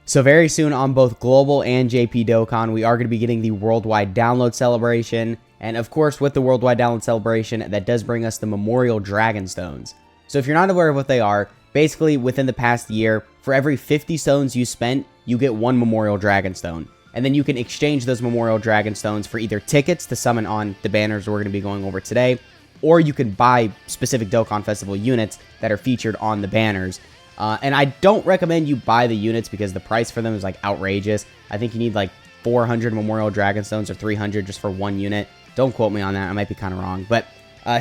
So very soon on both Global and Dbz Dokkan, we are going to be getting the Worldwide Download Celebration. And of course, with the Worldwide Download Celebration, that does bring us the Memorial Dragon Stones. So if you're not aware of what they are, basically within the past year, for every 50 stones you spent, you get one Memorial Dragon Stone. And then you can exchange those Memorial Dragon Stones for either tickets to summon on the banners we're going to be going over today, or you can buy specific Dokkan Festival units that are featured on the banners. And I don't recommend you buy the units because the price for them is like outrageous. I think you need like 400 Memorial Dragon Stones or 300 just for one unit. Don't quote me on that. I might be kind of wrong. But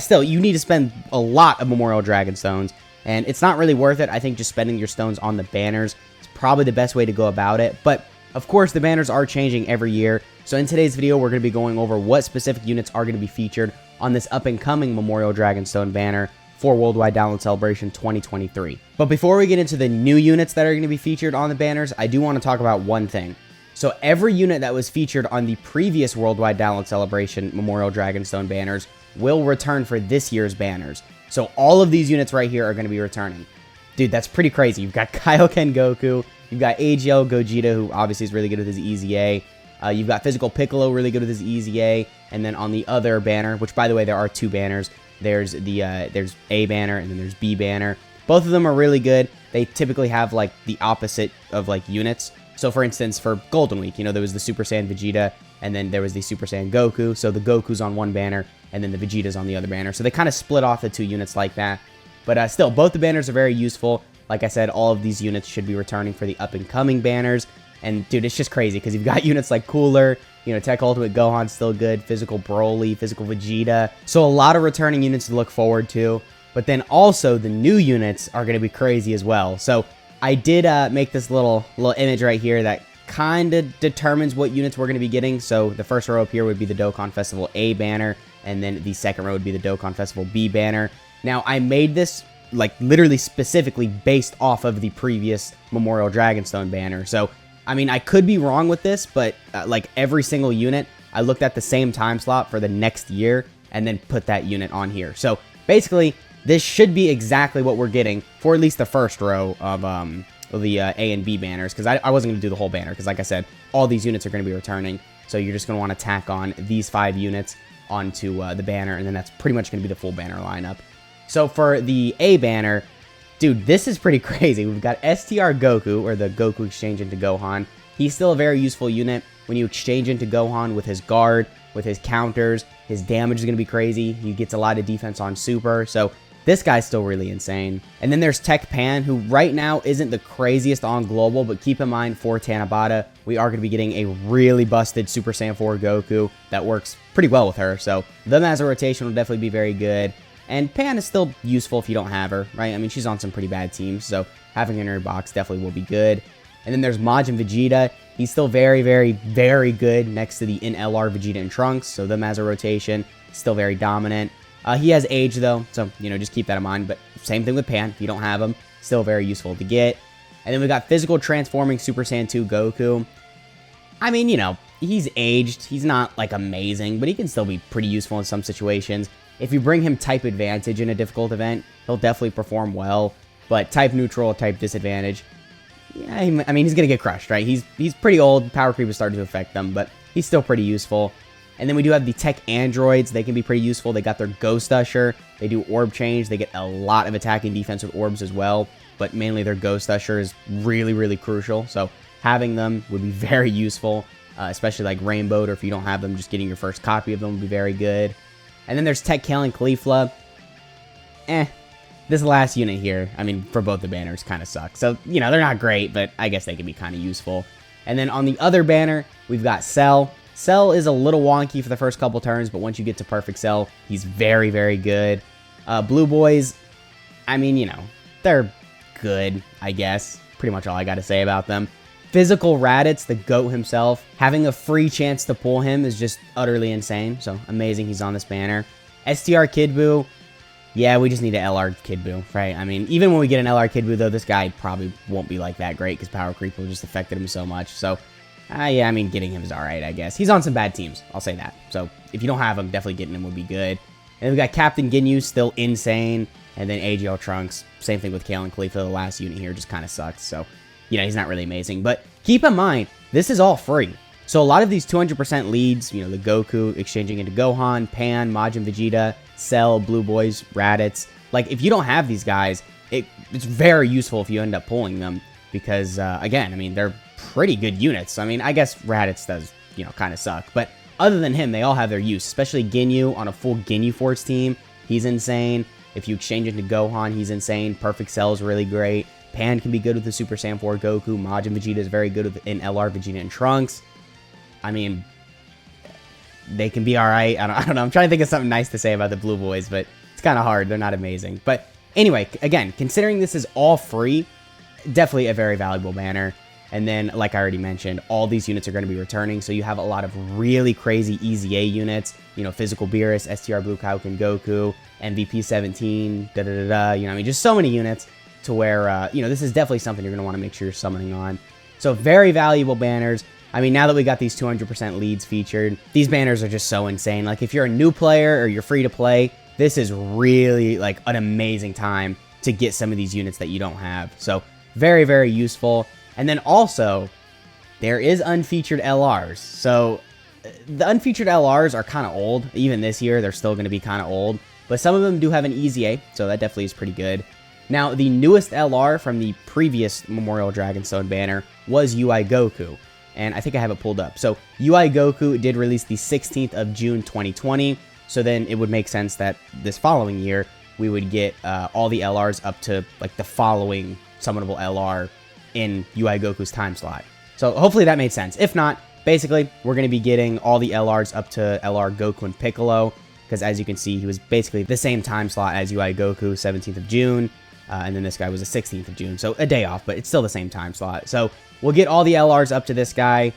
still, you need to spend a lot of Memorial Dragon Stones. And it's not really worth it. I think just spending your stones on the banners is probably the best way to go about it. But of course, the banners are changing every year. So in today's video, we're going to be going over what specific units are going to be featured on this up-and-coming Memorial Dragonstone banner for Worldwide Download Celebration 2023. But before we get into the new units that are going to be featured on the banners, I do want to talk about one thing. So every unit that was featured on the previous Worldwide Download Celebration Memorial Dragonstone banners will return for this year's banners. So all of these units right here are going to be returning. Dude, that's pretty crazy. You've got Kaioken Goku, you've got AGL Gogeta, who obviously is really good with his EZA. You've got Physical Piccolo, really good with his EZA. And then on the other banner, which by the way, there are two banners. There's there's A banner and then there's B banner. Both of them are really good. They typically have like the opposite of like units. So for instance, for Golden Week, you know, there was the Super Saiyan Vegeta and then there was the Super Saiyan Goku. So the Goku's on one banner and then the Vegeta's on the other banner. So they kind of split off the two units like that. But still, both the banners are very useful. Like I said, all of these units should be returning for the up-and-coming banners. And, dude, it's just crazy because you've got units like Cooler, you know, Tech Ultimate Gohan's still good, Physical Broly, Physical Vegeta. So a lot of returning units to look forward to. But then also the new units are going to be crazy as well. So I did make this little image right here that kind of determines what units we're going to be getting. So the first row up here would be the Dokkan Festival A banner. And then the second row would be the Dokkan Festival B banner. Now, I made this like literally specifically based off of the previous Memorial Dragonstone banner. So, I mean, I could be wrong with this, but like every single unit, I looked at the same time slot for the next year and then put that unit on here. So basically, this should be exactly what we're getting for at least the first row of the A and B banners, because I wasn't going to do the whole banner, because like I said, all these units are going to be returning. So you're just going to want to tack on these 5 units onto the banner, and then that's pretty much going to be the full banner lineup. So for the A banner, dude, this is pretty crazy. We've got STR Goku, or the Goku exchange into Gohan. He's still a very useful unit. When you exchange into Gohan with his guard, with his counters, his damage is going to be crazy. He gets a lot of defense on Super, so this guy's still really insane. And then there's Tech Pan, who right now isn't the craziest on Global, but keep in mind for Tanabata, we are going to be getting a really busted Super Saiyan 4 Goku that works pretty well with her. So them as a rotation will definitely be very good. And Pan is still useful if you don't have her, right? I mean, she's on some pretty bad teams, so having her in your box definitely will be good. And then there's Majin Vegeta. He's still very, very, very good next to the LR Vegeta and Trunks, so them as a rotation, still very dominant. He has age, though, so, you know, just keep that in mind. But same thing with Pan. If you don't have him, still very useful to get. And then we got Physical Transforming Super Saiyan 2 Goku. I mean, you know, he's aged. He's not, like, amazing, but he can still be pretty useful in some situations. If you bring him Type Advantage in a difficult event, he'll definitely perform well. But Type Neutral, Type Disadvantage, yeah, I mean, he's going to get crushed, right? He's pretty old. Power Creep is starting to affect them, but he's still pretty useful. And then we do have the Tech Androids. They can be pretty useful. They got their Ghost Usher. They do Orb Change. They get a lot of attacking defense with Orbs as well. But mainly their Ghost Usher is really, really crucial. So having them would be very useful, especially like Rainbowed, or if you don't have them, just getting your first copy of them would be very good. And then there's Tech Kale and Caulifla. This last unit here, I mean, for both the banners, kind of sucks. So, you know, they're not great, but I guess they can be kind of useful. And then on the other banner, we've got Cell. Cell is a little wonky for the first couple turns, but once you get to Perfect Cell, he's very, very good. Blue Boys, I mean, you know, they're good, I guess. Pretty much all I got to say about them. Physical Raditz, the GOAT himself, having a free chance to pull him is just utterly insane. So amazing he's on this banner. STR Kid Buu, yeah, we just need an LR Kid Buu, right? I mean, even when we get an LR Kid Buu, though, this guy probably won't be like that great because Power Creep will just affected him so much. So, yeah, I mean, getting him is all right, I guess. He's on some bad teams, I'll say that. So if you don't have him, definitely getting him would be good. And we got Captain Ginyu, still insane. And then AGL Trunks, same thing with Kale and Caulifla. The last unit here just kind of sucks. So he's not really amazing. But keep in mind, this is all free. So a lot of these 200% leads, the Goku exchanging into Gohan, Pan, Majin Vegeta, Cell, Blue Boys, Raditz. Like, if you don't have these guys, it's very useful if you end up pulling them. Because, again, I mean, they're pretty good units. I mean, I guess Raditz does, kind of suck. But other than him, they all have their use. Especially Ginyu on a full Ginyu Force team. He's insane. If you exchange into Gohan, he's insane. Perfect Cell is really great. Pan can be good with the Super Saiyan 4 Goku. Majin Vegeta is very good in LR Vegeta and Trunks. I mean, they can be alright. I don't know. I'm trying to think of something nice to say about the Blue Boys, but it's kind of hard. They're not amazing. But anyway, again, considering this is all free, definitely a very valuable banner. And then, like I already mentioned, all these units are going to be returning. So you have a lot of really crazy EZA units. Physical Beerus, STR Blue Kaioken Goku, MVP 17, I mean, just so many units to where, this is definitely something you're going to want to make sure you're summoning on. So very valuable banners. I mean, now that we got these 200% leads featured, these banners are just so insane. Like, if you're a new player or you're free to play, this is really, like, an amazing time to get some of these units that you don't have. So, very, very useful. And then also, there is unfeatured LRs. So, the unfeatured LRs are kind of old. Even this year, they're still going to be kind of old. But some of them do have an EZA, so that definitely is pretty good. Now, the newest LR from the previous Memorial Dragonstone banner was UI Goku. And I think I have it pulled up. So UI Goku did release the 16th of June 2020. So then it would make sense that this following year, we would get all the LRs up to like the following summonable LR in UI Goku's time slot. So hopefully that made sense. If not, basically, we're going to be getting all the LRs up to LR Goku and Piccolo. Because as you can see, he was basically the same time slot as UI Goku, 17th of June. And then this guy was the 16th of June. So a day off, but it's still the same time slot. So we'll get all the LRs up to this guy.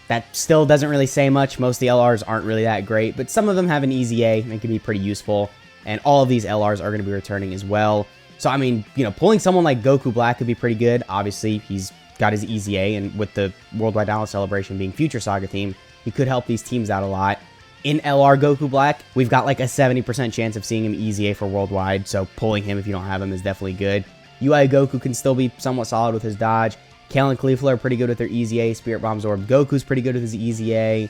That still doesn't really say much. Most of the LRs aren't really that great, but some of them have an EZA and can be pretty useful. And all of these LRs are going to be returning as well. So, I mean, pulling someone like Goku Black could be pretty good. Obviously, he's got his EZA, and with the Worldwide Download Celebration being Future Saga theme, he could help these teams out a lot. In LR Goku Black, we've got like a 70% chance of seeing him EZA for Worldwide, so pulling him if you don't have him is definitely good. UI Goku can still be somewhat solid with his dodge. Kale and Caulifla are pretty good with their EZA. Spirit Bomb Zorb Goku's pretty good with his EZA.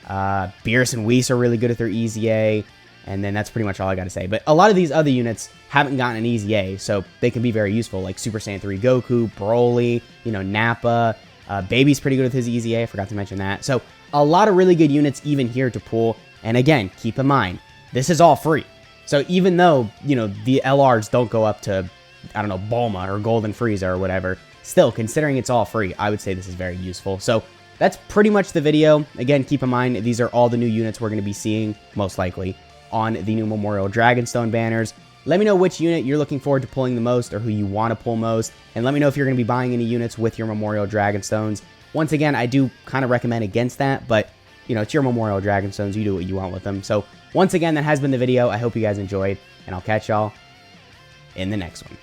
Beerus and Whis are really good at their EZA. And then that's pretty much all I got to say. But a lot of these other units haven't gotten an EZA, so they can be very useful, like Super Saiyan 3 Goku, Broly, Nappa. Baby's pretty good with his EZA. I forgot to mention that. So a lot of really good units even here to pull. And again, keep in mind, this is all free. So even though, the LRs don't go up to, I don't know, Bulma or Golden Frieza or whatever, still, considering it's all free, I would say this is very useful. So that's pretty much the video. Again, keep in mind, these are all the new units we're going to be seeing, most likely, on the new Memorial Dragonstone banners. Let me know which unit you're looking forward to pulling the most or who you want to pull most. And let me know if you're going to be buying any units with your Memorial Dragonstones. Once again, I do kind of recommend against that, but, it's your Memorial Dragonstones. You do what you want with them. So once again, that has been the video. I hope you guys enjoyed, and I'll catch y'all in the next one.